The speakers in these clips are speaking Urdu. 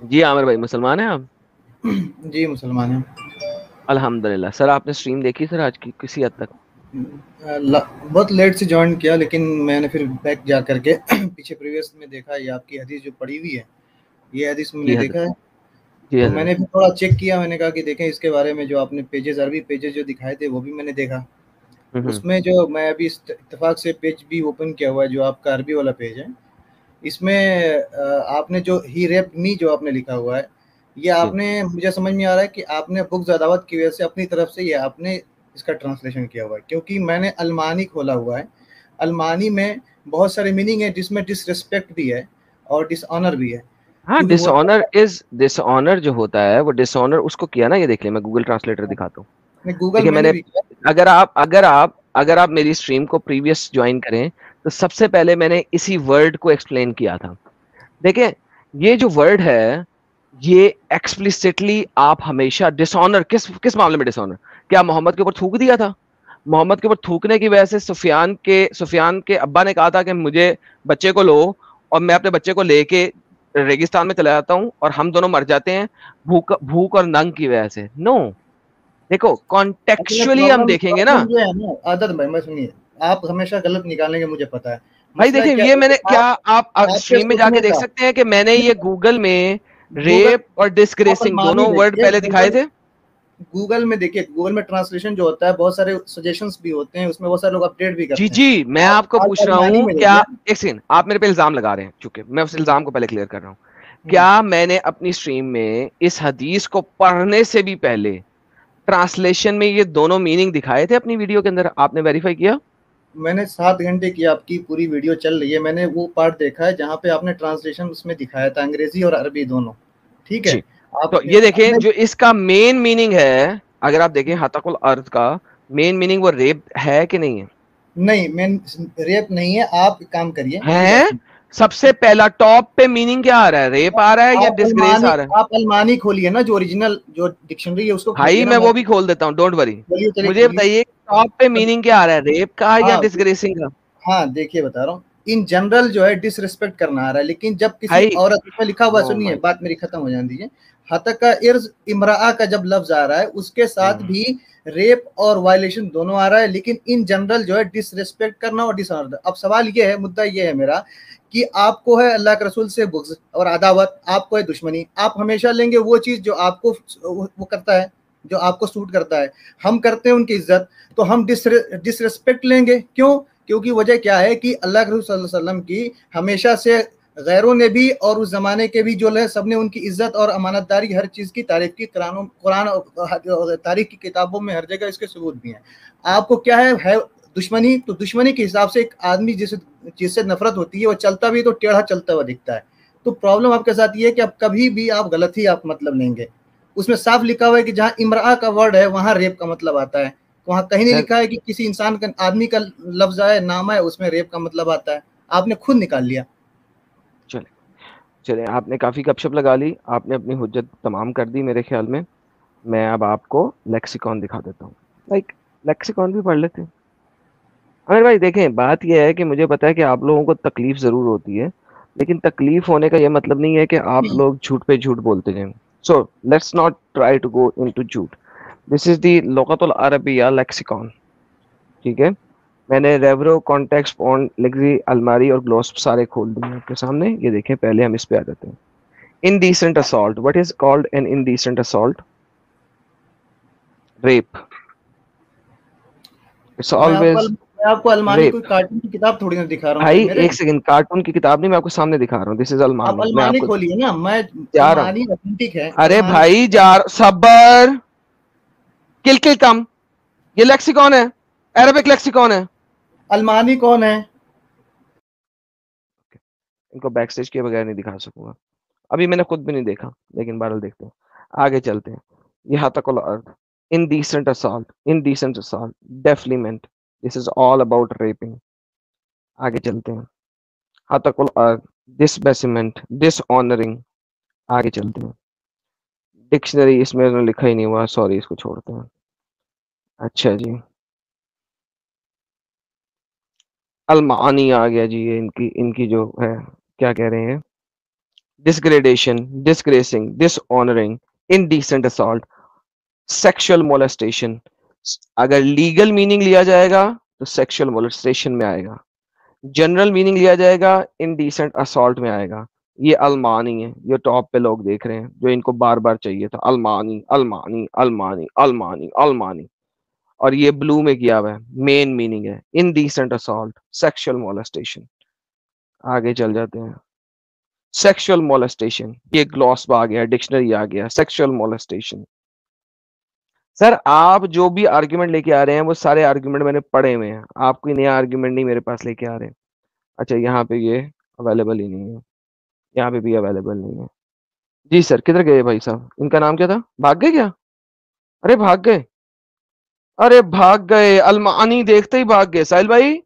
جی عامر بھائی مسلمان ہیں آپ؟ جی مسلمان ہیں. الحمد للہ. سر آپ نے اسٹریم دیکھی سر آج کی کسی حد تک؟ بہت لیٹ سے جوائن کیا لیکن میں نے پھر بیک جا کر کے پیچھے پریویس میں دیکھا یہ آپ کی حدیث جو پڑی ہوئی ہے یہ حدیث میں نے جی دیکھا حضرت. ہے. جی تو میں حضرت. نے پھر تھوڑا چیک کیا, میں نے کہا کہ دیکھیں اس کے بارے میں جو آپ نے پیجز عربی پیجز جو دکھائے تھے وہ بھی میں نے دیکھا. اس میں جو میں ابھی اتفاق سے پیج بھی اوپن کیا ہوا ہے جو آپ کا عربی والا پیج ہے, اس میں آپ نے جو ہی ریپ می جو آپ نے لکھا ہوا ہے یہ جی آپ نے, مجھے سمجھ میں آ رہا ہے کہ آپ نے بک زداوت کی وجہ سے اپنی طرف سے یہ آپ نے اس کا ٹرانسلیشن کیا ہوا ہے, کیونکہ میں نے المانی کھولا ہوا ہے. المانی میں بہت سارے میننگ ہے جس میں ڈس رسپیکٹ بھی ہے اور ڈس آنر بھی ہے. ہاں کیونکہ ڈس ہوتا آنر از ڈس آنر جو ہوتا ہے وہ ڈس آنر اس کو کیا نا, یہ دیکھ لیں میں گوگل ٹرانسلیٹر دکھاتا ہوں. ہے گوگل دیکھیے میں نے نے, بھی کیا. اگر آپ میری اسٹریم کو پریویس جوائن کریں تو سب سے پہلے میں نے اسی ورڈ کو ایکسپلین کیا تھا. دیکھیں یہ جو ورڈ ہے یہ ایکسپلسٹلی آپ ہمیشہ ڈس آنر کس معاملے میں ڈس آنر, کیا محمد کے اوپر تھوک دیا تھا؟ محمد کے اوپر تھوکنے کی وجہ سے سفیان کے ابا نے کہا تھا کہ مجھے بچے کو لو, اور میں اپنے بچے کو لے کے ریگستان میں چلا جاتا ہوں اور ہم دونوں مر جاتے ہیں بھوک اور ننگ کی وجہ سے. نو, دیکھو اصل میں کانٹیکچولی ہم دیکھیں گے نا پرابلم یہ ہے نا عادت بھائی, میں سنیے آپ ہمیشہ غلط نکالیں گے مجھے پتا ہے. بھائی. مسئلہ دیکھیں کیا یہ ہے میں کہ نے کیا آپ آپ کے اسٹریم میں جا کے سوچنے دیکھ کا سکتے ہیں کہ میں نے یہ گوگل میں گوگل, ریپ اور آپ ڈسگریسنگ المانی دونوں ورڈ دیکھیے, پہلے دکھائے تھے. گوگل میں دیکھیے, گوگل میں ٹرانسلیشن جو ہوتا ہے بہت سارے سجیشنز بھی ہوتے ہیں اس میں, بہت سارے لوگ اپڈیٹ بھی جی کرتے ہیں. جی میں آپ کو پوچھ رہا المانی ہوں, میں کیا دیکھیے. ایک سیکنڈ آپ میرے پہ الزام لگا رہے ہیں, چونکہ میں اس الزام کو پہلے کلیئر کر رہا ہوں. ہوں. کیا میں نے اپنی اسٹریم میں اس حدیث کو پڑھنے سے بھی پہلے ٹرانسلیشن میں یہ دونوں میننگ دکھائے تھے اپنی ویڈیو کے اندر؟ آپ نے ویریفائی کیا؟ میں نے 7 گھنٹے کی آپ کی پوری ویڈیو چل رہی ہے, میں نے وہ پارٹ دیکھا ہے جہاں پہ آپ نے ٹرانسلیشن اس میں دکھایا تھا انگریزی اور عربی دونوں. ٹھیک ہے, جی تو آپ یہ دیکھیں نے جو اس کا مین میننگ ہے, اگر آپ دیکھیں ہتک الارض کا مین میننگ وہ ریپ ہے کہ نہیں ہے؟ نہیں, میں ریپ نہیں ہے. آپ کام کریے, میری ہے بات سنیے. سب سے پہلا ٹاپ پہ میننگ کیا آ رہا ہے, ریپ آ رہا ہے یا ڈسگریس آ رہا ہے؟ آپ المانی کھولیے نا, جو اوریجنل جو ڈکشنری ہے اس کو بھائی کھولیے نا. میں وہ بھی کھول دیتا ہوں, ڈونٹ وری. بولیے, چلیے مجھے کھولیے. بتائیے ٹاپ پہ میننگ کیا آ رہا ہے, ریپ کا یا ہاں ڈسگریسنگ کا؟ ہاں دیکھیے بتا رہا ہوں, ان جنرل جو ہے ڈس ریسپیکٹ کرنا آ رہا ہے, لیکن جب کسی بھائی عورت میں لکھا ہوا, او سنیے مائی بات میری ختم ہو جان دیجیے. حتک کا ارز امراء کا جب لفظ آ رہا ہے اس کے ساتھ گاڈ. بھی ریپ اور وائلیشن دونوں آ رہا ہے, لیکن ان جنرل جو ہے ڈس ریسپیکٹ کرنا اور ڈس آنر. اب سوال یہ ہے, مدعا یہ ہے میرا کہ آپ کو ہے اللہ کے رسول سے بغض اور عداوت, آپ کو ہے دشمنی, آپ ہمیشہ لیں گے وہ چیز جو آپ کو وہ کرتا ہے, جو آپ کو سوٹ کرتا ہے. ہم کرتے ہیں ان کی عزت تو ہم ڈس ریسپیکٹ لیں گے. کیوں؟ کیونکہ وجہ کیا ہے کہ اللہ کے رسول صلی اللہ علیہ وسلم کی ہمیشہ سے غیروں نے بھی اور اس زمانے کے بھی جو ہے سب نے ان کی عزت اور امانت داری ہر چیز کی تعریف کی. قرآن اور تاریخ کی کتابوں میں ہر جگہ اس کے ثبوت بھی ہیں. آپ کو کیا ہے دشمنی, تو دشمنی کے حساب سے ایک آدمی جس چیز سے نفرت ہوتی ہے وہ چلتا بھی تو ٹیڑھا چلتا ہوا دکھتا ہے. تو پرابلم آپ کے ساتھ یہ ہے کہ اب کبھی بھی آپ غلط ہی آپ مطلب لیں گے. اس میں صاف لکھا ہوا ہے کہ جہاں امراء کا ورڈ ہے وہاں ریپ کا مطلب آتا ہے, وہاں کہیں نہیں سر لکھا ہے کہ کسی انسان کا آدمی کا لفظ ہے, نام ہے, اس میں ریپ کا مطلب آتا ہے. آپ نے خود نکال لیا. چلے چلے, آپ نے کافی گپ شپ لگا لی, آپ نے اپنی حجت تمام کر دی میرے خیال میں. میں اب آپ کو لیکسیکون دکھا دیتا ہوں, لائک لیکسیکون بھی پڑھ لیتے ہیں. امیر بھائی دیکھیں بات یہ ہے کہ مجھے پتا ہے کہ آپ لوگوں کو تکلیف ضرور ہوتی ہے, لیکن تکلیف ہونے کا یہ مطلب نہیں ہے کہ آپ لوگ جھوٹ پہ جھوٹ بولتے جائیں. So let's not try to go into جھوٹ. دس از دی لغت العربیہ لیکسیکون. ٹھیک ہے, میں نے ریورو کانٹیکس پون لگزی الماری اور گلوس سارے کھول دیے آپ کے سامنے. یہ دیکھیں پہلے ہم اس پہ آ جاتے ہیں. Indecent assault, what is called an indecent assault? Rape. It's always میں آپ کو المانی ریپ. کوئی کارٹون کی کتاب تھوڑی نہ دکھا رہا ہوں بھائی بھائی میرے. ایک سیکنڈ, کارٹون کی کتاب نہیں, میں آپ کو سامنے دکھا رہا ہوں. دس از آپ المانی, میں آپ المانی کو کھولیے نا, میں جا رہا ہوں. المانی اوتھینٹک ہے ارے المانی. بھائی صبر, کل کل کم. یہ لیکسیکون ہے, عربک لیکسیکون ہے. المانی کون ہے؟ ان کو بیک سٹیج کے بغیر نہیں دکھا سکوں گا, ابھی میں نے خود بھی نہیں دیکھا, لیکن بہرحال دیکھتے ہیں. آگے چلتے ہیں. یہ حتک الارض, indecent assault, indecent assault, defilement. This is all about raping. آگے چلتے ہیں. حتک الارض, disbasement, dishonoring. آگے چلتے ہیں. ڈکشنری اس میں لکھا ہی نہیں ہوا, سوری, اس کو چھوڑتے ہیں. اچھا جی, المعانی آ گیا جی. یہ ان کی جو ہے کیا کہہ رہے ہیں, disgradation, disgracing, dishonoring, indecent assault, sexual molestation. اگر لیگل میننگ لیا جائے گا تو سیکشل molestation میں آئے گا, جنرل میننگ لیا جائے گا انڈیسنٹ اسالٹ میں آئے گا. یہ المانی ہے, یہ ٹاپ پہ لوگ دیکھ رہے ہیں جو ان کو بار بار چاہیے تھا, المانی المانی المانی المانی المانی, اور یہ بلو میں کیا ہوا ہے, مین میننگ ہے انڈیسنٹ اسالٹ, سیکشل molestation. آگے چل جاتے ہیں. سیکشل molestation, یہ گلوس آ گیا, ڈکشنری آ گیا, سیکشل molestation. سر آپ جو بھی آرگیومنٹ لے کے آ رہے ہیں وہ سارے آرگیومنٹ میں نے پڑھے ہوئے ہیں, آپ کوئی نیا آرگیومنٹ نہیں میرے پاس لے کے آ رہے ہیں. اچھا یہاں پہ یہ اویلیبل ہی نہیں ہے, یہاں پہ بھی اویلیبل نہیں ہے. جی سر کدھر گئے بھائی صاحب, ان کا نام کیا تھا, بھاگ گئے کیا, ارے بھاگ گئے, ارے بھاگ گئے, المانی دیکھتے ہی بھاگ گئے. ساحل بھائی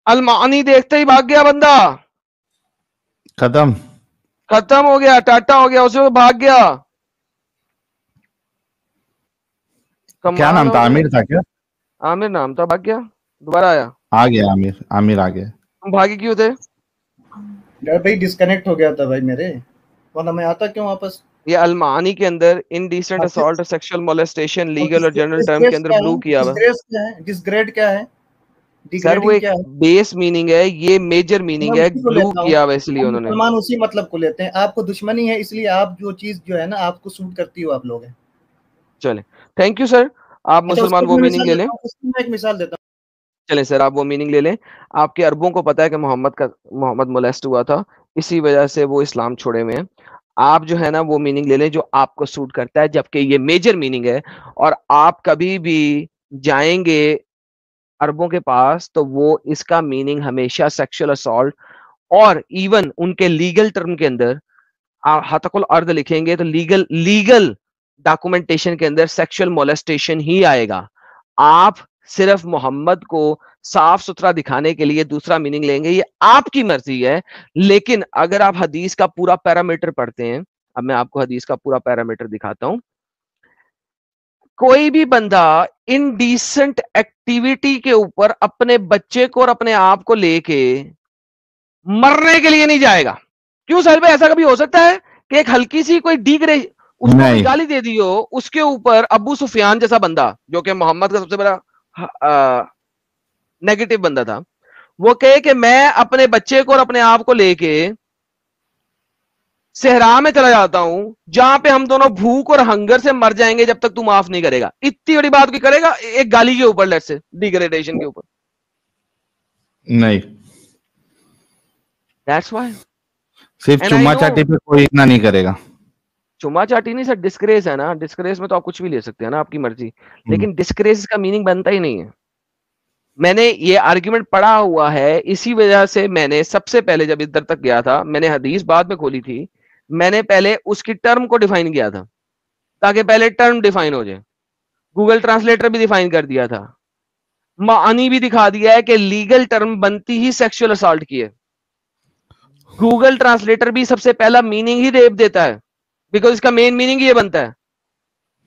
المانی دیکھتے ہی بھاگ گیا بندہ, ختم ختم ہو گیا, ٹاٹا ہو گیا, اسے بھاگ گیا. کیا کمال نام ہو تھا, گئی. عامر تھا کیا؟ عامر نام تھا, بھاگ گیا, دوبارہ آیا. آ گیا عامر, عامر آ گیا. ہم بھاگی کیوں تھے؟ یار بھائی ڈسکنیکٹ ہو گیا تھا بھائی میرے, ورنہ میں آتا کیوں واپس. یہ المانی کے اندر انڈیسنٹ اسالٹ اور سیکشل molestation لیگل اور جنرل ٹرم کے اندر بلو کیا ہوا. ڈسگریڈ کیا ہے, سر وہ ڈیگریڈنگ ایک کیا ہے. بیس میننگ ہے, یہ میجر میں میننگ ہے, اسی کو بلو لیتا ہوں, کیا ہوا اس لیے ہم انہوں نے. مسلمان اسی مطلب کو لیتے ہیں. آپ کو دشمنی ہے اس لیے آپ جو چیز جو ہے نا آپ کو سوٹ کرتی ہو آپ لوگ ہیں. چلیں تھینک یو سر, آپ اچھا اس مسلمان کو وہ میں میننگ مثال لے دیتا لیں. ہوں, اس کی میں ایک مثال دیتا ہوں. چلیں سر آپ وہ میننگ لے لیں. آپ کے عربوں کو پتا ہے کہ محمد مولیسٹ ہوا تھا, اسی وجہ سے وہ اسلام چھوڑے ہوئے ہیں. آپ جو ہے نا وہ میننگ لے لیں جو آپ کو سوٹ کرتا ہے, جبکہ یہ میجر میننگ ہے. اور آپ کبھی بھی جائیں گے عربوں کے پاس تو وہ اس کا میننگ ہمیشہ سیکشل اسالٹ, اور ایون ان کے لیگل ٹرم کے اندر ہتک الارض لکھیں گے تو لیگل ڈاکومنٹیشن کے اندر سیکشل molestation ہی آئے گا. آپ صرف محمد کو صاف ستھرا دکھانے کے لیے دوسرا میننگ لیں گے, یہ آپ کی مرضی ہے. لیکن اگر آپ حدیث کا پورا پیرامیٹر پڑھتے ہیں, اب میں آپ کو حدیث کا پورا پیرامیٹر دکھاتا ہوں. کوئی بھی بندہ انڈیسنٹ ایکٹیویٹی کے اوپر اپنے بچے کو اور اپنے آپ کو لے کے مرنے کے لیے نہیں جائے گا. کیوں سہیل بھائی, ایسا کبھی ہو سکتا ہے کہ ایک ہلکی سی کوئی ڈیگرے اس کو کوئی نہیں, گالی دے دی ہو, اس کے اوپر ابو سفیان جیسا بندہ جو کہ محمد کا سب سے بڑا نیگیٹو بندہ تھا, وہ کہے کہ میں اپنے بچے کو اور اپنے آپ کو لے کے صحرا میں چلا جاتا ہوں جہاں پہ ہم دونوں بھوک اور ہنگر سے مر جائیں گے جب تک تو معاف نہیں کرے گا. اتنی بڑی بات کی کرے گا ایک گالی کے اوپر, لیٹ سے ڈیگریڈیشن کے اوپر. نہیں, That's why. صرف And I چما know چاٹی پہ کوئی اتنا نہیں کرے گا. چما چاٹی نہیں سر, ڈسکریز ہے نا, ڈسکریز میں تو آپ کچھ بھی لے سکتے ہیں نا, آپ کی مرضی. لیکن ڈسکریز کا میننگ بنتا ہی نہیں ہے. میں نے یہ آرگیومنٹ پڑھا ہوا ہے, اسی وجہ سے میں نے سب سے پہلے جب ادھر تک گیا تھا, میں نے حدیث بعد میں کھولی تھی, میں نے پہلے اس کی ٹرم کو ڈیفائن کیا تھا تاکہ پہلے ٹرم ڈیفائن ہو جائے. گوگل ٹرانسلیٹر بھی ڈیفائن کر دیا تھا, معنی بھی دکھا دیا ہے کہ لیگل ٹرم بنتی ہی سیکشل اسالٹ کی ہے. گوگل ٹرانسلیٹر بھی سب سے پہلا میننگ ہی ریپ دیتا ہے, بیکاز اس کا مین میننگ یہ بنتا ہے.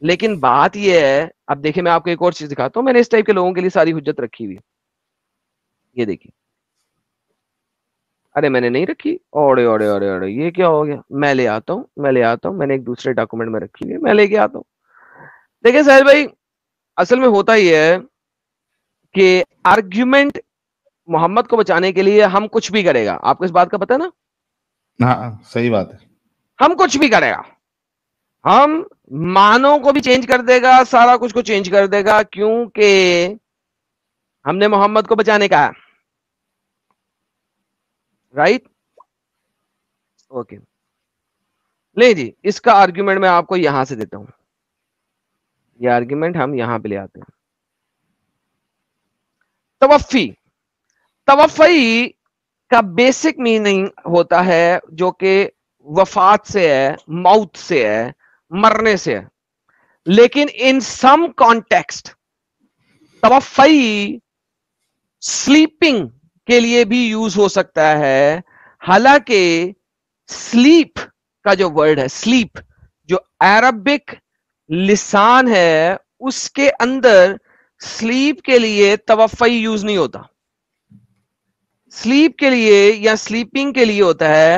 لیکن بات یہ ہے, اب دیکھیں میں آپ کو ایک اور چیز دکھاتا ہوں, میں نے اس ٹائپ کے لوگوں کے لیے ساری حجت رکھی ہوئی. یہ دیکھیے, ارے میں نے نہیں رکھی, اوڑے اوڑے اوڑے اوڑے, یہ کیا ہو گیا, میں لے آتا ہوں, میں نے ایک دوسرے ڈاکومنٹ میں رکھی ہوئی, میں لے کے آتا ہوں. دیکھیں سہیل بھائی, اصل میں ہوتا یہ ہے کہ آرگیومنٹ محمد کو بچانے کے لیے ہم کچھ بھی کرے گا, آپ کو اس بات کا پتہ ہے نا. ہاں صحیح بات ہے, ہم کچھ بھی کرے گا, ہم مانوں کو بھی چینج کر دے گا, سارا کچھ کو چینج کر دے گا, کیونکہ ہم نے محمد کو بچانے کا ہے. Right, okay. لے جی, اس کا آرگیومنٹ میں آپ کو یہاں سے دیتا ہوں. یہ آرگیومنٹ ہم یہاں پہ لے آتے ہیں. توفی کا بیسک میننگ ہوتا ہے جو کہ وفات سے ہے, موت سے ہے, مرنے سے ہے. لیکن ان سم کانٹیکسٹ توفی سلیپنگ کے لیے بھی یوز ہو سکتا ہے. حالانکہ سلیپ کا جو ورڈ ہے, سلیپ جو عربک لسان ہے اس کے اندر سلیپ کے لیے توفی یوز نہیں ہوتا. سلیپ کے لیے یا سلیپنگ کے لیے ہوتا ہے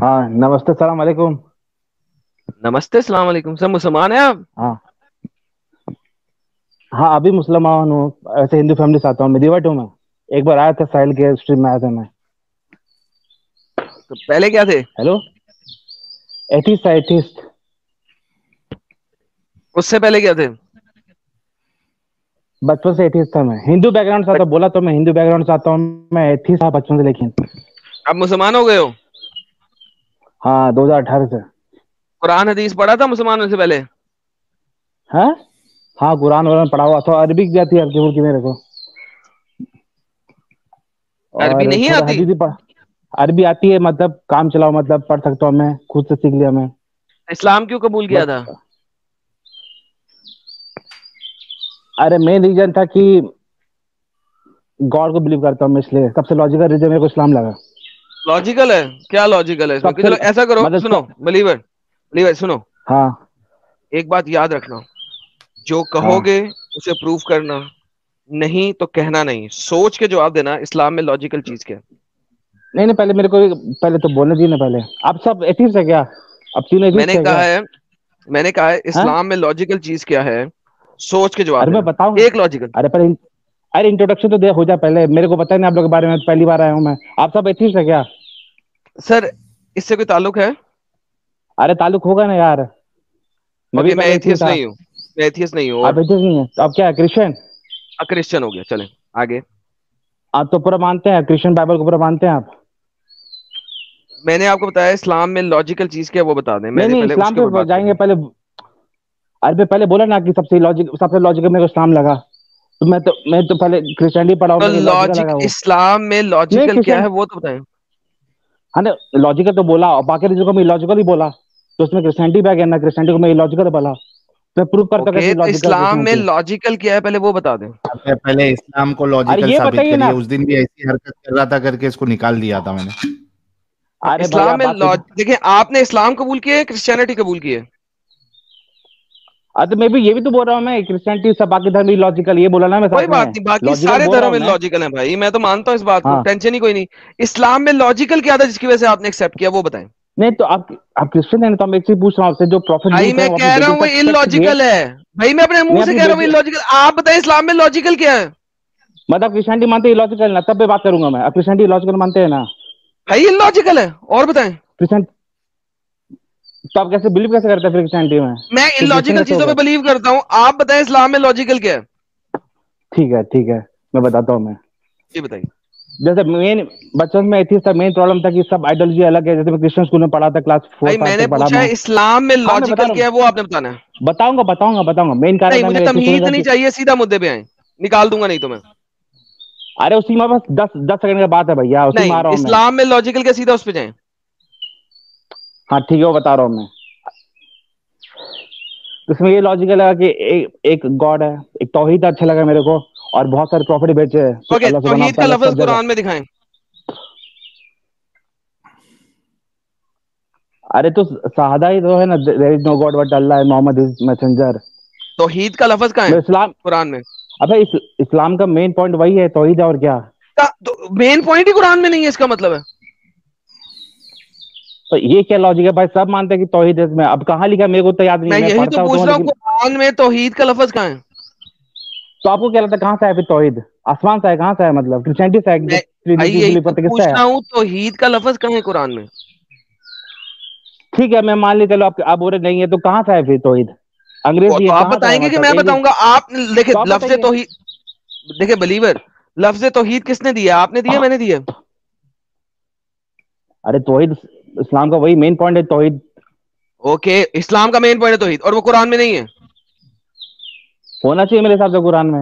ہاں نمستے السلام علیکم. نمستے السلام علیکم. سر مسلمان ہیں آپ؟ ہاں ہاں ابھی مسلمان ہوں, ایسے ہندو فیملی سے آتا ہوں, میڈیوٹ ہوں میں. ایک بار آیا تھا ساحل کے اسٹریم میں آیا تھا میں. تو پہلے کیا تھے؟ Hello, atheist atheist. اس سے پہلے کیا تھے؟ بچپن سے ایتھیسٹ تھا میں. ہندو بیک گراؤنڈ سے آتا ہوں, بولا تو میں ہندو بیک گراؤنڈ سے آتا ہوں, میں ایتھیسٹ تھا بچپن سے. لیکن آپ مسلمان ہو گئے ہو؟ ہاں 2018 سے. قرآن حدیث پڑھا تھا مسلمان سے پہلے؟ ہاں ہاں قرآن ورآن پڑھا ہوا تھا, عربک بھی آتی ہے ہلکی پھلکی میرے کو, عربی اور نہیں تھوڑا آتی؟ حدیث بھی پڑھ. عربی آتی ہے, مطلب کام چلاؤ, مطلب پڑھ سکتا ہوں میں, خود سے سیکھ لیا میں. اسلام کیوں قبول کیا بس تھا؟ ارے مین ریزن تھا کہ گاڈ کو بلیو کرتا ہوں میں, اس لیے سب سے لاجیکل ریزن میرے کو اسلام لگا. لاجیکل ہے کیا؟ لاجیکل ہے اس میں سب کہ سے چلو ایسا کرو, سنو مطلب بلیور, بلیور سنو, ہاں ایک بات یاد رکھنا, جو ہاں کہو گے اسے پروف کرنا, نہیں تو کہنا نہیں, سوچ کے جواب دینا. اسلام میں لاجیکل چیز کیا ہے؟ نہیں پہلے میرے کو پہلے تو بولنے دیجیے نا پہلے. آپ سب ایتھیسٹ ہے کیا؟ اب تینوں میں ایتھیسٹ نے ہے کیا؟ کہا ہے, میں نے کہا ہے ہاں اسلام میں لاجیکل چیز کیا ہے, سوچ کے جواب ارے میں دینا. بتاؤں, ایک لاجیکل. ارے پہلے ارے انٹروڈکشن تو ہو جائے پہلے. میرے کو پتا ہے نہیں آپ لوگ کے بارے میں, پہلی بار آیا ہوں میں. آپ سب ایتھیسٹ ہے کیا؟ سر اس سے کوئی تعلق ہے؟ ارے تعلق ہوگا نا یار, میں بھی اوکے، پہلے ایتھیسٹ ایتھیسٹ تھا. نہیں ہوں، میں ایتھیسٹ نہیں ہوں. اور آپ ایتھیسٹ نہیں ہیں تو آپ کیا ہے, کرسچن؟ کرسچن ہو گیا. چلیں آگے. آپ تو پورا مانتے ہیں کرسچن بائبل کو پورا مانتے ہیں آپ؟ میں نے آپ کو بتایا اسلام میں لاجیکل چیز کیا ہے وہ بتا دیں. میں نہیں نے نہیں پہلے اس اسلام کے اوپر پہ بات جائیں کرنی گے ہے. پہلے. ارے پہلے بولا نا کہ سب سے لاجیکل میرے کو اسلام لگا, تو میں تو پہلے کرسچینٹی پڑھا ہوں, تو میرے کو لاجیکل لاجک لگا وہ. اسلام میں نہیں لاجیکل کیا کرسچن, ہے وہ تو بتائیں. ہاں لاجیکل تو بولا, اور باقی چیزوں کو میں لاجیکل ہی بولا, تو اس میں کرسچینٹی بھی آ گیا نا. کرسچینٹی کو میں لاجیکل بولا, میں پروف کرتا ہوں اوکے، کیسے تو لاجیکل اسلام میں کرسچینٹی. لاجیکل کیا ہے پہلے وہ بتا دیں. پہلے اسلام کو ارے لاجیکل یہ ثابت بتائیے کریے. نا. اس دن بھی ایسی حرکت کر رہا تھا کر کے اس کو نکال دیا تھا میں نے. ارے بھائی اسلام آپ میں بات سیدھی. دیکھیں, آپ نے اسلام قبول کیا ہے, کرسچینٹی قبول کی ہے؟ تو میں بھی یہ بھی تو بول رہا ہوں, میں کرسچینٹی سب باقی دھرم بھی لاجیکل, یہ بولا نا میں کوئی ساتھ میں. بات نہیں, باقی لاجیکل سارے بول رہا دھرم ہوں میں میں. لاجیکل ہیں بھائی, میں تو مانتا ہوں اس بات کو, ہاں ٹینشن ہی کوئی نہیں. اسلام میں لاجیکل کیا تھا جس کی وجہ سے آپ نے ایکسپٹ کیا وہ بتائیں. نہیں تو آپ کرسچن ہیں تو ہم ایک چیز پوچھ رہا ہوں آپ سے, جو پروفٹ بھائی یوسف ہے میں وہ اپنی کہہ رہا بیٹی ہوں وہ تک ان ٹیکسٹ کیے. لاجیکل ہے. بھائی میں اپنے منہ نہیں سے اپنی کہہ رہا ہوں بیٹی, ان لاجیکل. آپ بتائیں اسلام میں لاجیکل کیا ہے؟ مطلب کرسچینٹی مانتے ہیں لاجیکل نا, تب بھی بات کروں گا میں. کرسچینٹی لاجیکل مانتے ہیں نا؟ بھائی ان لاجیکل ہے. اور بتائیں. کرسچن تو آپ کیسے بلیو کیسے کرتے ہیں کرسچینٹی میں؟ میں ان پھر کرسچن لاجیکل کیسے ہو چیزوں گئے؟ پہ بلیو کرتا ہوں. آپ بتائیں اسلام میں لاجیکل کیا ہے؟ ٹھیک ہے میں بتاتا ہوں میں. جی بتائیے. جیسے مین بچپن میں ایتھیسٹ تھا, مین پرابلم تھا کہ سب آئیڈیالوجی الگ ہے. جیسے میں کرسچن اسکول میں پڑھا تھا, کلاس 4 بھائی 5 میں نے تک پڑھا پوچھا میں. ہے اسلام میں ہاں میں بتا لاجیکل رہا کیا ہے ہوں, وہ آپ نے بتانا ہے. بتاؤں گا مین کارن نہیں تھا مجھے میرا ایتھیسٹ ہونے تمیز کا نہیں کہ چاہیے, سیدھا مدے پہ آئیں. نکال دوں گا نہیں تو میں. ارے اسی میں بس 10 سیکنڈ کا بات ہے بھیا, اسی میں نہیں آ رہا ہوں میں. اسلام میں لاجیکل کیا, سیدھا اس پہ جائیں. ہاں ٹھیک ہے وہ بتا رہا ہوں میں. اس میں یہ لاجیکل ہے کہ ایک گاڈ ہے, ایک توحید اچھا لگا میرے کو, اور بہت سارے پراپرٹی بیچے ہیں اوکے, اللہ سبحانہ توحید کا تعالیٰ لفظ سب جگہ. قرآن میں دکھائیں. ارے تو شہادہ ہی تو ہے نا, there is no God but Allah, Muhammad is messenger. توحید کا لفظ کہاں ہے میں اسلام, قرآن میں؟ ابے اسلام کا مین پوائنٹ وہی ہے, توحید ہے, اور کیا. مین پوائنٹ ہی قرآن میں نہیں ہے, اس کا مطلب ہے. تو یہ کیا لاجک ہے بھائی, سب مانتے ہیں کہ توحید ہے اس میں. اب کہاں لکھا میرے کو تو یاد نہیں, میں میں یہی تو پڑھتا ہوتا پوچھ ہوں رہا ہوں, لیکن. قرآن میں توحید کا لفظ کہاں ہے؟ تو آپ کو کیا لگتا ہے کہاں سے ہے پھر توحید؟ آسمان سے ہے, کہاں سے ہے, مطلب کرسچینٹی سے ہے, جو میں بھائی ٹرینیٹی یہی بلیو تو کرتے ہیں, کس سے پوچھ ہے؟ رہا ہوں, توحید کا لفظ کہاں ہے قرآن میں؟ ٹھیک ہے میں مان لی, چلو آپ بول رہے نہیں ہے, تو کہاں سے ہے پھر توحید؟ وہ انگریزی ہے, تو آپ کہاں سے ہے, بتائیں گے کہ مطلب میں انگلش؟ بتاؤں گا. آپ دیکھیں تو آپ لفظ بتائیے. توحید, دیکھیں بلیور, لفظ توحید کس نے دیا؟ آپ نے دیا, میں نے دیا؟ ارے توحید اسلام کا وہی مین پوائنٹ ہے, توحید. اوکے, اسلام کا مین پوائنٹ ہے توحید, اور وہ قرآن میں نہیں ہے. ہونا چاہیے میرے حساب سے قرآن میں.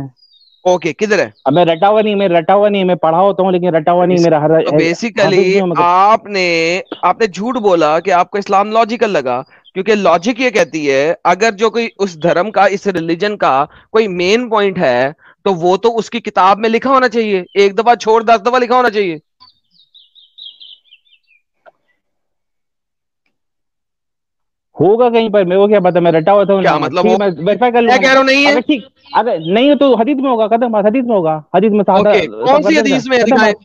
اوکے, کدھر ہے؟ اب میں رٹا ہوا نہیں, میں پڑھا ہوتا ہوں لیکن رٹا ہوا نہیں, میرا تو حافظ بیسیکلی نہیں ہوں میں. آپ نے جھوٹ بولا کہ آپ کو اسلام لاجیکل لگا, کیونکہ لاجک یہ کہتی ہے اگر جو کوئی اس دھرم کا, اس ریلیجن کا کوئی مین پوائنٹ ہے, تو وہ تو اس کی کتاب میں لکھا ہونا چاہیے. ایک دفعہ چھوڑ 10 دفعہ لکھا ہونا چاہیے. ہوگا کہیں پر, میرے کو کیا پتا, میں رٹا ہوا تھا کیا نا. مطلب ٹھیک ہے ہو, میں ویریفائی کر لوں میں گا کہہ نا. رہا ہوں نہیں ہے. اگر ٹھیک, اگر نہیں ہو تو حدیث میں ہوگا, قدم بات حدیث میں ہوگا, حدیث میں سادہ اوکے, کون سب سی کرتے ہیں نا حدیث میں ہے قدم دکھائیں. بات.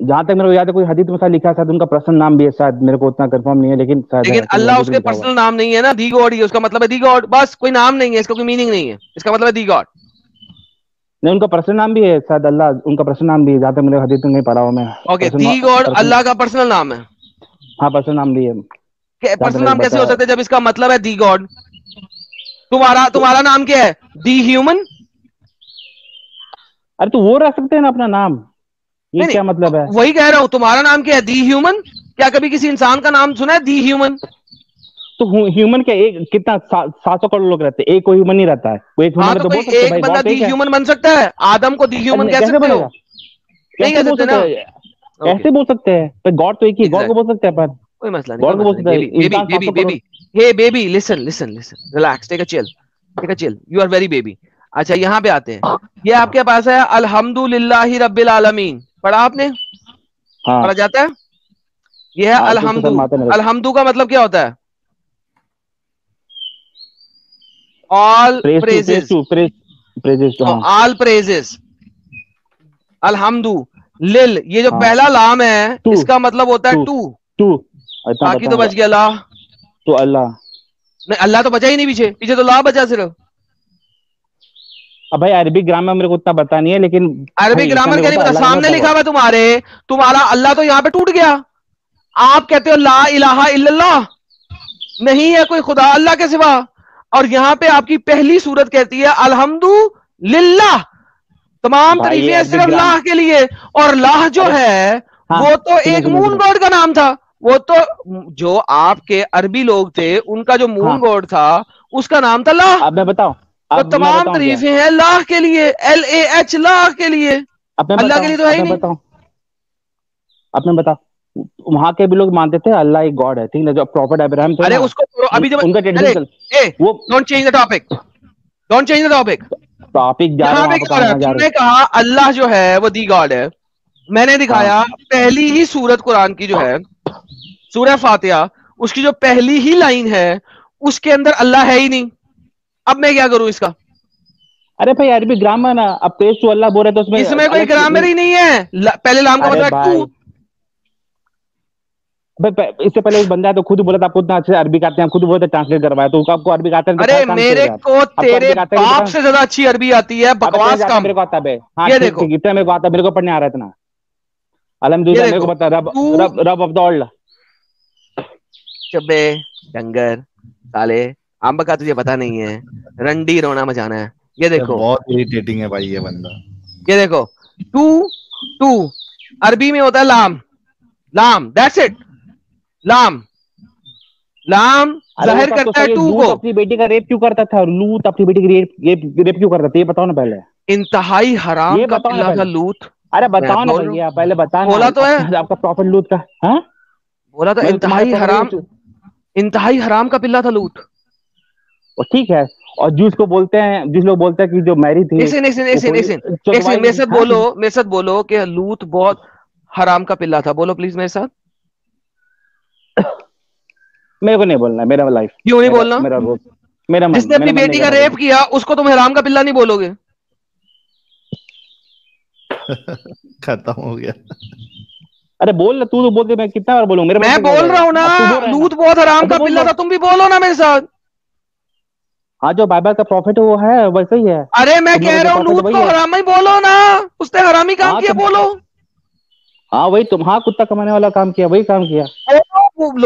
جہاں تک میرے کو یاد ہے کوئی حدیث میں شاید لکھا ہے، شاید ان کا پرسنل نام بھی ہے، شاید میرے کو اتنا کنفرم نہیں ہے لیکن شاید ہے لیکن کہ وہ اللہ حدیث اس میں کے لکھا ہوا ہے. پرسنل نام نہیں ہے نا، دی گاڈ ہی اس کا مطلب ہے، دی گاڈ بس، کوئی نام نہیں ہے اس کا، کوئی میننگ نہیں ہے اس کا، مطلب ہے دی گاڈ. نہیں ان کا پرسنل نام بھی ہے شاید، اللہ ان کا پرسنل نام بھی ہے، جہاں تک میرے حدیث میں نہیں پڑھا ہوا میں. اوکے، دی گاڈ اللہ کا پرسنل نام ہے. ہاں پرسنل نام بھی ہے. جہاں تک پرسنل میرے نام کو کیسے پتا ہو ہے. سکتا ہے جب اس کا مطلب ہے دی گاڈ؟ تمہارا نام کیا ہے؟ The human. ارے تو وہ رکھ سکتے ہیں نا اپنا نام، یہ نہیں کیا مطلب ہے؟ وہی کہہ رہا ہوں، تمہارا نام کیا ہے؟ The human. کیا کبھی کسی انسان کا نام سنا ہے دی ہیومن؟ تو ہیومن کیا ایک کتنا 700 کروڑ لوگ رہتے ہیں، ایک کوئی ہیومن نہیں رہتا ہے، کوئی ایک ہاں ہیومن تو تو کوئی بول سکتے ایک بھائی بندہ گاڈ تو دی ایک ہے. ہیومن بن سکتا ہے؟ آدم کو دی ہیومن کہہ کیسے سکتے بنے ہو؟ گا؟ نہیں کیسے کہہ بول سکتے سکتے نا. ہیں؟ ایسے بول سکتے ہیں پھر گاڈ تو ایک ہی، گاڈ کو بول سکتے ہیں اپن، کوئی مسئلہ نہیں، گاڈ کوئی کو بول مسئلہ سکتے نہیں. ہیں. بیبی انسان baby 700 crore. Baby hey baby listen relax, take a chill, you are very baby. اچھا یہاں پہ آتے ہیں، یہ آپ کے پاس ہے الحمدللہ رب العالمین، پڑھا آپ نے؟ ہاں پڑھا جاتا ہے؟ یہ ہے ہاں تو الحمدو. سر ماتا میرے الحمدو کا مطلب کیا ہوتا ہے؟ all praises. ہاں all praises. الحمدو لل، یہ جو ہاں پہلا لام ہے تو اس کا مطلب ہوتا ہے تو ٹو. تو اتنا باقی پتا تو ہے. بچ گیا لا. تو اللہ. نہیں اللہ تو بچا ہی نہیں، پیچھے پیچھے تو لا بچا صرف. اب بھائی عربی گرامر میرے کو اتنا پتا نہیں ہے لیکن عربی بھائی اتنا گرامر میرے کیا کو نہیں پتا پتا، اللہ کا سامنے مطلب لکھا ہوا ہے تمہارے، تمہارا اللہ تو یہاں پہ ٹوٹ گیا. آپ کہتے ہو لا الہ الا اللہ، نہیں ہے کوئی خدا اللہ کے سوا، اور یہاں پہ آپ کی پہلی صورت کہتی ہے الحمدو للہ، تمام بھائی یہ تعریفیں عربی صرف گرام. لاہ کے لیے. اور لاہ جو ارے ہے ہاں وہ تو سنو ایک سنو مون سنو. گاڈ کا نام تھا. وہ تو جو آپ کے عربی لوگ تھے ان کا جو ہاں مون گاڈ تھا اس کا نام تھا لاہ. اب میں بتاؤں، تو اب میں تمام بتاؤں کیا، تعریفیں ہیں لاہ کے لیے، LAH لاہ کے لیے، اب میں اللہ کے بتاؤں لیے تو ہے اب ہی میں نہیں. بتاؤں اب میں بتاؤں وہاں کے بھی لوگ مانتے تھے اللہ ایک گاڈ ہے، ٹھیک ہے، جو پروفٹ ابراہیم تھے ارے نا اس کو چھوڑو، ابھی جب ان کا ٹریڈیشن ارے چل وہ don't change the topic, don't change the topic. Topic جا رہے یہاں پہ وہاں پہ کیا ہو رہا کہاں ہے؟ جا تم رہے. نے کہا اللہ جو ہے وہ دی گاڈ ہے، میں نے ہاں دکھایا پہلی ہی سورت قرآن کی جو ہے سورہ فاتحہ، اس کی جو پہلی ہی لائن ہے اس کے اندر اللہ ہے ہی نہیں. اب میں کیا کروں اس کا؟ ارے بھائی عربی گرامر نا، اب پیش تو اللہ بول رہے تو اس میں کوئی الگ گرامر ہی نہیں ہے. پہلے لام کا ارے مطلب ہے بھائی ٹو. اس سے پہلے ایک بندہ ہے تو خود بولا تھا آپ کو اتنا اچھے سے عربی آتے ہیں، خود بولتے ٹرانسلیٹ کروایا، تو آپ کو عربی آتا ہے تو ارے کھائے کام چھوڑ میرے گیا. کو آپ کو تیرے عربی آتا ہے کہ باپ دکھا. سے زیادہ اچھی عربی آتی ہے، اب تیرے بکواس جاتا ہے کم. میرے کو آتا ہے. ہاں یہ ٹھیک دیکھو ٹھیک اتنا میرے کو آتا ہے، میرے کو پڑھنے آ رہا ہے اتنا. یہ الحمدللہ میرے کو دیکھو پتا ہے، رب ٹو. رب رب آف دا ورلڈ. چبے ڈنگر سالے آمبا کا تجھے پتا نہیں ہے، رنڈی رونا مچانا ہے. یہ دیکھو بہت اریٹیٹنگ ہے بھائی یہ بندہ. یہ دیکھو ٹو. ٹو عربی میں ہوتا ہے لام، لام دیٹس اٹ. لام لام ارے وہ ظاہر سب تو کرتا ہے صحیح ہے، ٹو لوط کو. اپنی بیٹی کا ریپ کیوں کرتا تھا؟ لوط اپنی بیٹی کی ریپ کیوں کرتا تھا؟ یہ بتاؤ نا پہلے، انتہائی حرام یہ کا بتاؤ نا پلہ تھا پہلے. لوط. ارے میں بتاؤ نا بول رہا ہوں، بھیا پہلے بتانا بولا تو ہے، آپ کا پروفٹ لوط کا. ہاں بولا تو میں تو تمہارے انتہائی پروفٹ حرام، انتہائی حرام کا پلہ تھا لوط. ٹھیک ہے. اور جس کو بولتے ہیں، جس لوگ بولتے ہیں کہ جو میری تھی ایک سیکنڈ وہ ہولی ایک سیکنڈ میرے ساتھ ہاں بولو، میرے ساتھ بولو کہ لوط بہت حرام کا پلہ تھا. بولو پلیز میرے ساتھ. میرے کو نہیں بولنا، میرا لائف، کیوں نہیں بولنا؟ میرا روز، میرا جس نے اپنی من نہیں بیٹی کر کا رہا ریپ بولنے. کیا اس کو تم حرام کا پلہ نہیں بولو گے؟ ختم ہو گیا. ارے بول، تو بولتے میں کتنا بار بولوں، میرے من میں سے کیا ہو بول جائے گا؟ رہا ہوں نا اب تو بول رہا ہے نا. لوط بہت حرام اب تو کا بول پلہ بول. تھا، تم بھی بولو نا میرے ساتھ. ہاں جو بائبل کا پروفٹ ہے وہ ہے ویسے ہی ہے. ارے میں تم لوگ کا کہہ جو رہا ہوں پروفٹ ہے لوط وہی کو ہے. حرام ہی بولو نا، اس نے حرامی کام ہاں کیا، تم، بولو. ہاں وہی تم، ہاں کتا کمانے والا کام کیا، وہی کام کیا.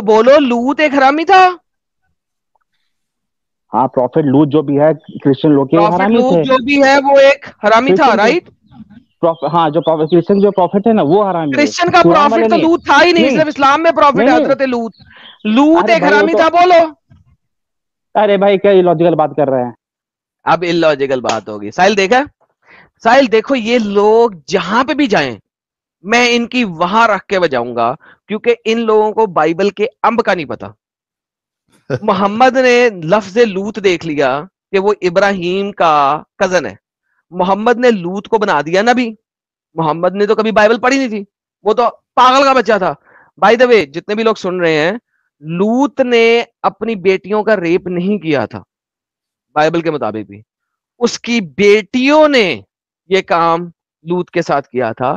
بولو لوط ایک حرامی تھا. ہاں پروفٹ لوط جو بھی ہے کرسچن لوگ کے وہ پروفٹ حرامی لوط تھے. جو بھی ہے وہ ایک حرامی تھا، کرسچن کے رائٹ؟ ہاں جو کرسچن جو پروفٹ ہے نا وہ حرامی ہے، کرسچن کا قرآن والے پروفٹ تو نہیں. لوط تھا ہی نہیں، نہیں صرف اسلام میں پروفٹ نہیں ہے نہیں. حضرت لوط. لوط ارے ایک بھائی وہ حرامی تو، تھا، بولو. ارے بھائی کیا لاجیکل بات کر رہے ہیں. اب illogical بات ہوگی. ساحل دیکھا، ساحل دیکھو یہ لوگ جہاں پہ بھی جائیں میں ان کی وہاں رکھ کے بجاؤں گا، کیونکہ ان لوگوں کو بائبل کے امب کا نہیں پتا. محمد نے لفظ لوط دیکھ لیا کہ وہ ابراہیم کا کزن ہے، محمد نے لوط کو بنا دیا نبی. محمد نے تو کبھی بائبل پڑھی نہیں تھی، وہ تو پاگل کا بچہ تھا. بائی دا وے جتنے بھی لوگ سن رہے ہیں، لوط نے اپنی بیٹیوں کا ریپ نہیں کیا تھا بائبل کے مطابق بھی، اس کی بیٹیوں نے یہ کام لوط کے ساتھ کیا تھا.